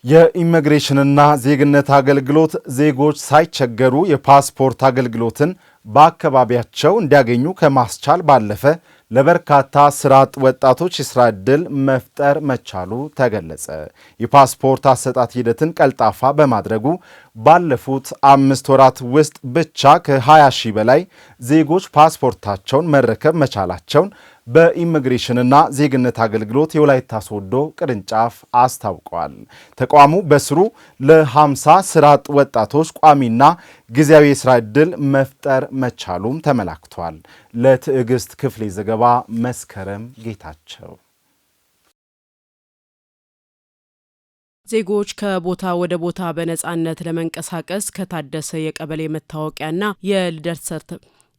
የኢሚግሬሽንና ዜግነት አገልግሎት ዜጎች ሳይቸገሩ የፓስፖርት አገልግሎትን በአካባቢያቸው እንዲያገኙ ከማስቻል ባለፈ ለበርካታ ስራ አጥ ወጣቶች የስራ ዕድል መፍጠር መቻሉ ተገለጸ። የፓስፖርት አሰጣጥ ሂደትን ቀልጣፋ በማድረጉ ባለፉት 5 ወራት ውስጥ ብቻ ከ20 ሺህ በላይ ዜጎች ፓስፖርታቸውን መረከብ መቻላቸውን በኢሚግሬሽንና ዜግነት አገልግሎት የወላይታ ሶዶ ቅርንጫፍ አስታውቋል። ተቋሙ በስሩ ለ50 ስራ አጥ ወጣቶች ቋሚና ጊዜያዊ የስራ ዕድል መፍጠር መቻሉም ተመላክቷል። ለትዕግስት ክፍሌ ዘገባ መስከረም ጌታቸው። ዜጎች ከቦታ ወደ ቦታ በነጻነት ለመንቀሳቀስ ከታደሰ የቀበሌ መታወቂያና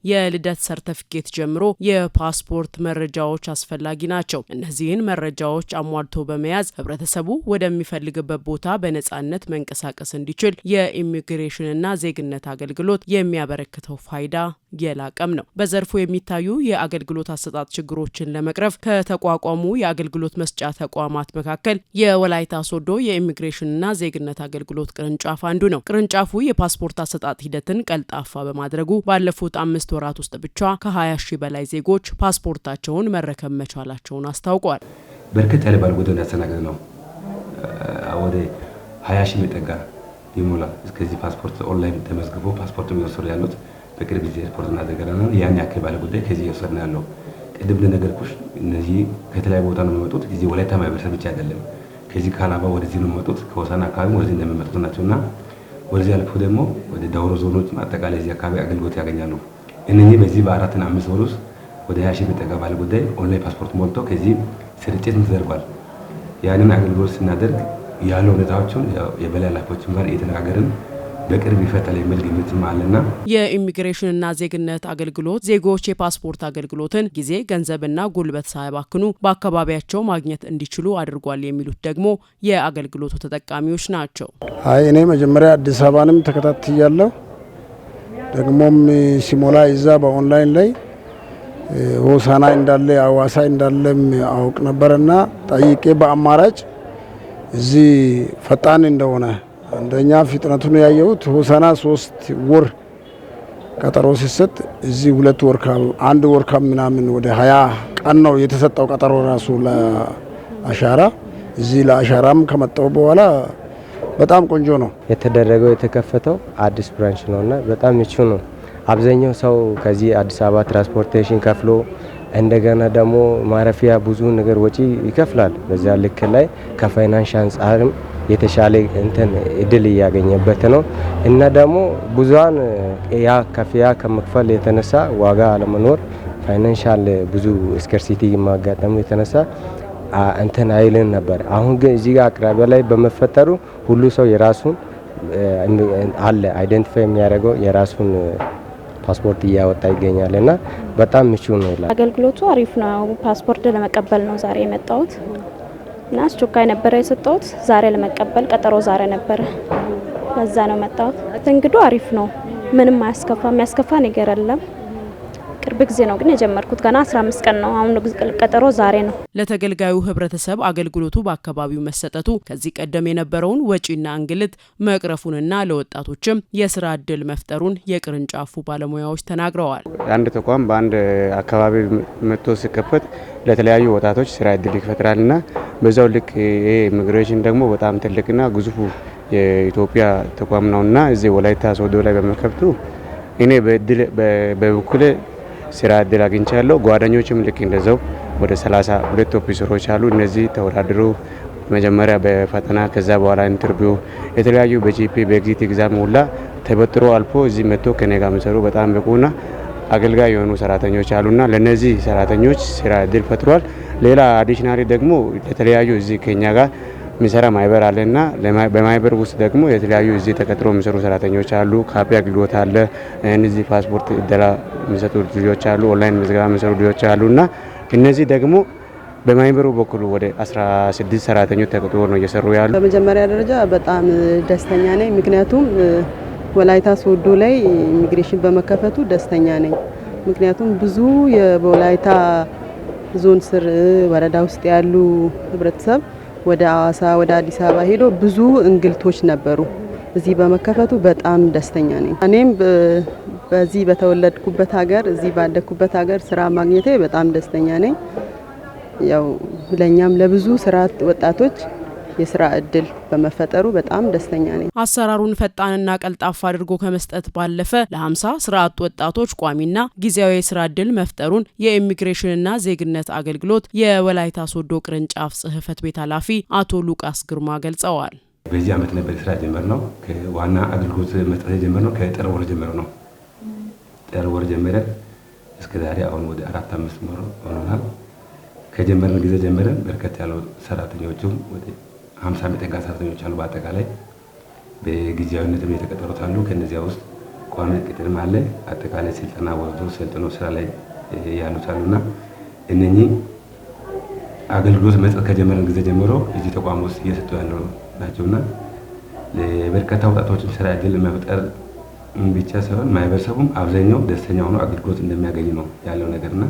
የልደት ሰርተፊኬት ጀምሮ የፓስፖርት መረጃዎች አስፈላጊ ናቸው። እነዚህን መረጃዎች አሟልቶ በመያዝ ህብረተሰቡ ወደሚፈልግበት ቦታ በነጻነት መንቀሳቀስ እንዲችል የኢሚግሬሽንና ዜግነት አገልግሎት የሚያበረክተው ፋይዳ የላቀም ነው። በዘርፉ የሚታዩ የአገልግሎት አሰጣጥ ችግሮችን ለመቅረፍ ከተቋቋሙ የአገልግሎት መስጫ ተቋማት መካከል የወላይታ ሶዶ የኢሚግሬሽንና ዜግነት አገልግሎት ቅርንጫፍ አንዱ ነው። ቅርንጫፉ የፓስፖርት አሰጣጥ ሂደትን ቀልጣፋ በማድረጉ ባለፉት 5 ወራት ውስጥ ብቻ ከ20 ሺህ በላይ ዜጎች ፓስፖርታቸውን መረከብ መቻላቸውን አስታውቋል። በርከት ያለ ባለጉዳዮች ያስተናገደ ነው። ወደ 20 ሺህ የሚጠጋ ይሞላል። እስከዚህ ፓስፖርት ኦንላይን ተመዝግቦ ፓስፖርት የሚወስዱ ያሉት በቅርብ ጊዜ ሪፖርት እናደርጋለን። ያን ያክል ባለጉዳይ ከዚህ እየወሰድን ያለው ቅድም እንደነገርኩሽ እነዚህ ከተለያዩ ቦታ ነው የሚመጡት። ጊዜ ወላይታ ማህበረሰብ ብቻ አይደለም። ከዚህ ካላባ ወደዚህ ነው የሚመጡት። ከሆሳና አካባቢ ወደዚህ እንደሚመጡት ናቸውና ወደዚህ አልፎ ደግሞ ወደ ዳውሮ ዞኖች አጠቃላይ እዚህ አካባቢ አገልግሎት ያገኛሉ። እነኚህ በዚህ በ4 እና 5 ወር ውስጥ ወደ 20 ሺህ የሚጠጋ ባለጉዳይ ኦንላይን ፓስፖርት ሞልቶ ከዚህ ስርጭት ተደርጓል። ያንን አገልግሎት ስናደርግ ያለው ሁኔታዎችን የበላይ ኃላፊዎችን ጋር እየተነጋገርን በቅርብ ይፈታል የሚል ግምትም አለና የኢሚግሬሽንና ዜግነት አገልግሎት ዜጎች የፓስፖርት አገልግሎትን ጊዜ፣ ገንዘብና ጉልበት ሳይባክኑ በአካባቢያቸው ማግኘት እንዲችሉ አድርጓል የሚሉት ደግሞ የአገልግሎቱ ተጠቃሚዎች ናቸው። እኔ መጀመሪያ አዲስ አበባንም ተከታትያለሁ። ደግሞም ሲሞላ ይዛ በኦንላይን ላይ ሆሳና እንዳለ አዋሳ እንዳለም አውቅ ነበርና ጠይቄ በአማራጭ እዚህ ፈጣን እንደሆነ አንደኛ ፍጥነቱን ያየሁት ሆሳና 3 ወር ቀጠሮ ሲሰጥ እዚህ 2 ወር አንድ ወር ምናምን ወደ 20 ቀን ነው የተሰጠው ቀጠሮ ራሱ ለአሻራ። እዚህ ለአሻራም ከመጣው በኋላ በጣም ቆንጆ ነው የተደረገው። የተከፈተው አዲስ ብራንች ነውና በጣም ምቹ ነው። አብዛኛው ሰው ከዚህ አዲስ አበባ ትራንስፖርቴሽን ከፍሎ እንደገና ደግሞ ማረፊያ ብዙ ነገር ወጪ ይከፍላል። በዛ ልክ ላይ ከፋይናንስ አንጻርም የተሻለ እድል እያገኘበት ነው እና ደግሞ ብዙሃን ያ ከፍያ ከመክፈል የተነሳ ዋጋ አለመኖር ፋይናንሻል ብዙ ስካርሲቲ ማጋጠሙ የተነሳ አይልን ነበር። አሁን ግን እዚህ ጋር አቅራቢያ ላይ በመፈጠሩ ሁሉ ሰው የራሱን አለ አይደንቲፋይ የሚያደርገው የራሱን ፓስፖርት እያወጣ ይገኛልና በጣም ምቹ ነው ይላል። አገልግሎቱ አሪፍ ነው። ፓስፖርት ለመቀበል ነው ዛሬ የመጣሁት እና አስቸኳይ ነበር የሰጠሁት። ዛሬ ለመቀበል ቀጠሮ ዛሬ ነበር፣ ለዛ ነው መጣሁት። እንግዲህ አሪፍ ነው። ምንም የሚያስከፋ ነገር የለም። ቅርብ ጊዜ ነው ግን የጀመርኩት ገና 15 ቀን ነው። አሁን ቀጠሮ ዛሬ ነው። ለተገልጋዩ ህብረተሰብ አገልግሎቱ በአካባቢው መሰጠቱ ከዚህ ቀደም የነበረውን ወጪና እንግልት መቅረፉንና ለወጣቶችም የስራ ዕድል መፍጠሩን የቅርንጫፉ ባለሙያዎች ተናግረዋል። አንድ ተቋም በአንድ አካባቢ መጥቶ ሲከፈት ለተለያዩ ወጣቶች ስራ ዕድል ይፈጥራልና በዛው ልክ ይሄ ኢሚግሬሽን ደግሞ በጣም ትልቅና ግዙፉ የኢትዮጵያ ተቋም ነውና እዚህ ወላይታ ሶዶ ላይ በመከፈቱ እኔ በበኩሌ ስራ ዕድል አግኝቻለሁ። ጓደኞችም ልክ እንደዛው ወደ 32 ኦፊሰሮች አሉ። እነዚህ ተወዳድሮ መጀመሪያ በፈተና ከዛ በኋላ ኢንተርቪው የተለያዩ በጂፒ በኤግዚት ኤግዛም ሁላ ተበጥሮ አልፎ እዚህ መጥቶ ከኔ ጋር የሚሰሩ በጣም ብቁና አገልጋይ የሆኑ ሰራተኞች አሉና ለነዚህ ሰራተኞች ስራ ዕድል ፈጥሯል። ሌላ አዲሽናሊ ደግሞ የተለያዩ እዚህ ከኛ ጋር ሚሰራ ማይበር አለና በማይበር ውስጥ ደግሞ የተለያዩ እዚህ ተቀጥሮ የሚሰሩ ሰራተኞች አሉ። ካፒ አገልግሎት አለ። እነዚህ ፓስፖርት እደላ የሚሰጡ ልጆች አሉ። ኦንላይን ምዝገባ የሚሰሩ ልጆች አሉና እነዚህ ደግሞ በማይበሩ በኩል ወደ 16 ሰራተኞች ተቀጥሮ ነው እየሰሩ ያሉ። በመጀመሪያ ደረጃ በጣም ደስተኛ ነኝ። ምክንያቱም ወላይታ ሶዶ ላይ ኢሚግሬሽን በመከፈቱ ደስተኛ ነኝ። ምክንያቱም ብዙ የወላይታ ዞን ስር ወረዳ ውስጥ ያሉ ህብረተሰብ ወደ ሐዋሳ ወደ አዲስ አበባ ሄዶ ብዙ እንግልቶች ነበሩ። እዚህ በመከፈቱ በጣም ደስተኛ ነኝ። እኔም በዚህ በተወለድኩበት ሀገር እዚህ ባደኩበት ሀገር ስራ ማግኘቴ በጣም ደስተኛ ነኝ። ያው ለኛም ለብዙ ስራ ወጣቶች የስራ እድል በመፈጠሩ በጣም ደስተኛ ነኝ። አሰራሩን ፈጣንና ቀልጣፋ አድርጎ ከመስጠት ባለፈ ለ50 ስራ አጥ ወጣቶች ቋሚና ጊዜያዊ የስራ እድል መፍጠሩን የኢሚግሬሽንና ዜግነት አገልግሎት የወላይታ ሶዶ ቅርንጫፍ ጽህፈት ቤት ኃላፊ አቶ ሉቃስ ግርማ ገልጸዋል። በዚህ ዓመት ነበር ስራ ጀመርነው። ከዋና አገልግሎት መስጠት ጀመርነው ከጥር ወር ጀመርነው። ጥር ወር ጀመረን እስከ ዛሬ አሁን ወደ 4-5 ወር ሆኖናል። ከጀመርን ጊዜ ጀመረን በርከት ያለው ሰራተኞቹም ወደ 50 የሚጠጋ ሰራተኞች አሉ። በአጠቃላይ በጊዜያዊነት የተቀጠሩት አሉ። ከነዚያ ውስጥ ቋሚ ቅጥርም አለ። አጠቃላይ ስልጠና ወስዶ ሰልጥኖ ስራ ላይ ያሉት አሉና እነኚህ አገልግሎት መስጠት ከጀመረን ጊዜ ጀምሮ እዚህ ተቋም ውስጥ እየሰጡ ያለው ናቸውና ለበርካታ ወጣቶችም ስራ እድል መፍጠር ብቻ ሳይሆን ማህበረሰቡም አብዛኛው ደስተኛ ሆኖ አገልግሎት እንደሚያገኝ ነው ያለው ነገርና